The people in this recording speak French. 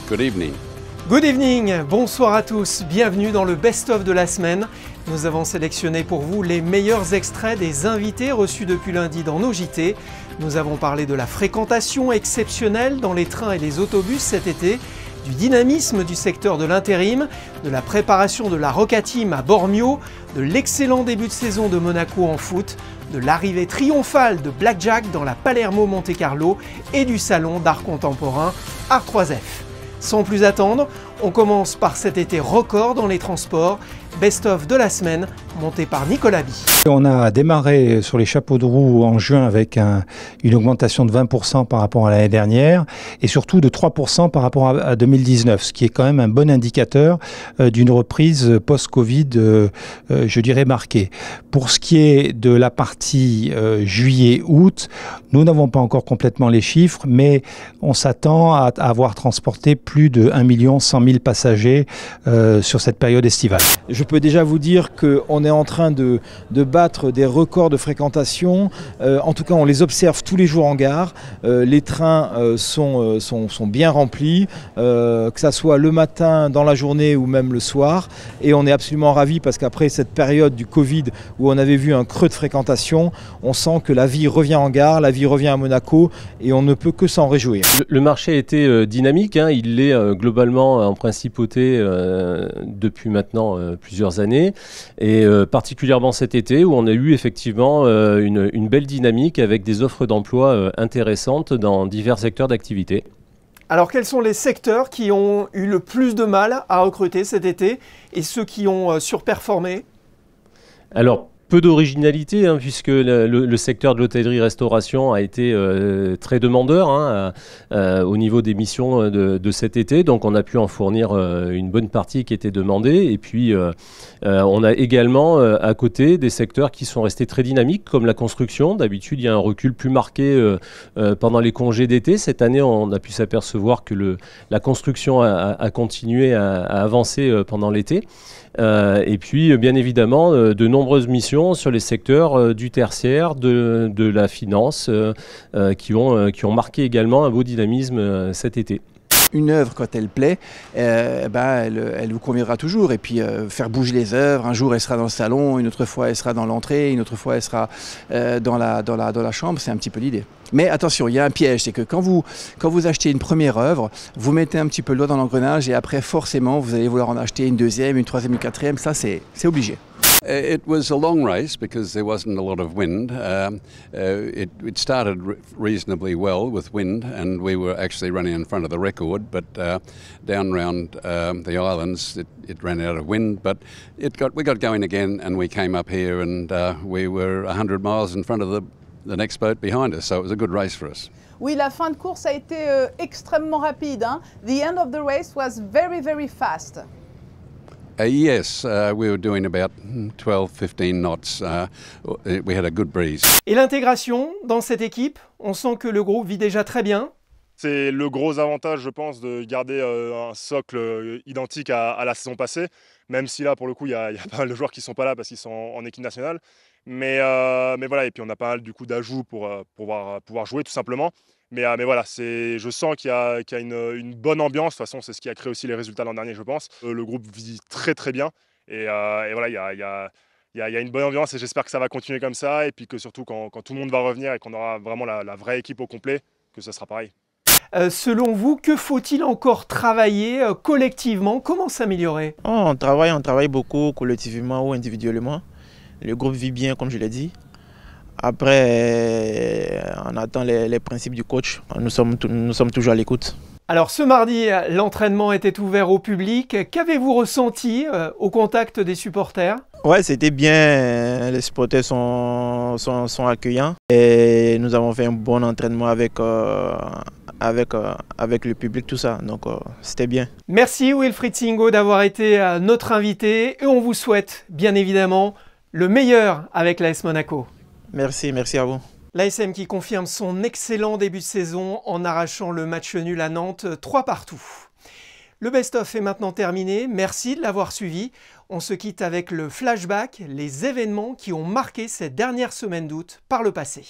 Good evening. Good evening, bonsoir à tous, bienvenue dans le best-of de la semaine. Nous avons sélectionné pour vous les meilleurs extraits des invités reçus depuis lundi dans nos JT. Nous avons parlé de la fréquentation exceptionnelle dans les trains et les autobus cet été, du dynamisme du secteur de l'intérim, de la préparation de la Roca Team à Bormio, de l'excellent début de saison de Monaco en foot, de l'arrivée triomphale de Blackjack dans la Palermo Monte-Carlo et du salon d'art contemporain Art 3F. Sans plus attendre, on commence par cet été record dans les transports, best-of de la semaine, monté par Nicolas Bi. On a démarré sur les chapeaux de roue en juin avec une augmentation de 20% par rapport à l'année dernière et surtout de 3% par rapport à 2019, ce qui est quand même un bon indicateur d'une reprise post-Covid, je dirais, marquée. Pour ce qui est de la partie juillet-août, nous n'avons pas encore complètement les chiffres, mais on s'attend à avoir transporté plus de 1 100 000 passagers sur cette période estivale. Je peux déjà vous dire qu'on est en train de battre des records de fréquentation. En tout cas, on les observe tous les jours en gare. Les trains sont bien remplis, que ça soit le matin, dans la journée ou même le soir. Et on est absolument ravis parce qu'après cette période du Covid où on avait vu un creux de fréquentation, on sent que la vie revient en gare, la vie revient à Monaco et on ne peut que s'en réjouir. Le marché a été dynamique, hein. Il l'est globalement en principauté depuis maintenant plusieurs années et particulièrement cet été où on a eu effectivement une belle dynamique avec des offres d'emploi intéressantes dans divers secteurs d'activité. Alors quels sont les secteurs qui ont eu le plus de mal à recruter cet été et ceux qui ont surperformé? Alors, peu d'originalité, hein, puisque le secteur de l'hôtellerie-restauration a été très demandeur au niveau des missions de cet été. Donc on a pu en fournir une bonne partie qui était demandée. Et puis on a également à côté des secteurs qui sont restés très dynamiques, comme la construction. D'habitude, il y a un recul plus marqué pendant les congés d'été. Cette année, on a pu s'apercevoir que la construction a continué à avancer pendant l'été. Et puis, bien évidemment, de nombreuses missions sur les secteurs du tertiaire, de la finance, qui ont marqué également un beau dynamisme cet été. Une œuvre, quand elle plaît, elle vous conviendra toujours. Et puis faire bouger les œuvres, un jour elle sera dans le salon, une autre fois elle sera dans l'entrée, une autre fois elle sera dans la chambre, c'est un petit peu l'idée. Mais attention, il y a un piège, c'est que quand vous achetez une première œuvre, vous mettez un petit peu le doigt dans l'engrenage et après forcément vous allez vouloir en acheter une deuxième, une troisième, une quatrième, ça c'est obligé. It was a long race because there wasn't a lot of wind. It started reasonably well with wind, and we were actually running in front of the record. But down around the islands, it ran out of wind. But we got going again, and we came up here, and we were 100 miles in front of the next boat behind us. So it was a good race for us. Oui, la fin de course a été extrêmement rapide, hein. The end of the race was very, very fast. Yes, we were doing about 12-15 knots. We had a good breeze. Et l'intégration dans cette équipe, on sent que le groupe vit déjà très bien. C'est le gros avantage, je pense, de garder un socle identique à la saison passée, même si là, pour le coup, il y a pas mal de joueurs qui ne sont pas là parce qu'ils sont en équipe nationale. Mais voilà, et puis on a pas mal du coup d'ajouts pour pouvoir jouer tout simplement. Mais voilà, je sens qu'il y a une bonne ambiance. De toute façon, c'est ce qui a créé aussi les résultats l'an dernier, je pense. Le groupe vit très très bien. Et voilà, il y a une bonne ambiance et j'espère que ça va continuer comme ça. Et puis que surtout, quand tout le monde va revenir et qu'on aura vraiment la vraie équipe au complet, que ça sera pareil. Selon vous, que faut-il encore travailler collectivement? Comment s'améliorer? On travaille beaucoup collectivement ou individuellement. Le groupe vit bien, comme je l'ai dit. Après, on attend les principes du coach. Nous sommes toujours à l'écoute. Alors ce mardi, l'entraînement était ouvert au public. Qu'avez-vous ressenti au contact des supporters? Ouais, c'était bien. Les supporters sont accueillants. Et nous avons fait un bon entraînement avec le public, tout ça. Donc c'était bien. Merci Wilfried Singo d'avoir été notre invité. Et on vous souhaite bien évidemment le meilleur avec l'AS Monaco. Merci à vous. L'ASM qui confirme son excellent début de saison en arrachant le match nul à Nantes 3-3. Le best-of est maintenant terminé, merci de l'avoir suivi. On se quitte avec le flashback, les événements qui ont marqué cette dernière semaine d'août par le passé.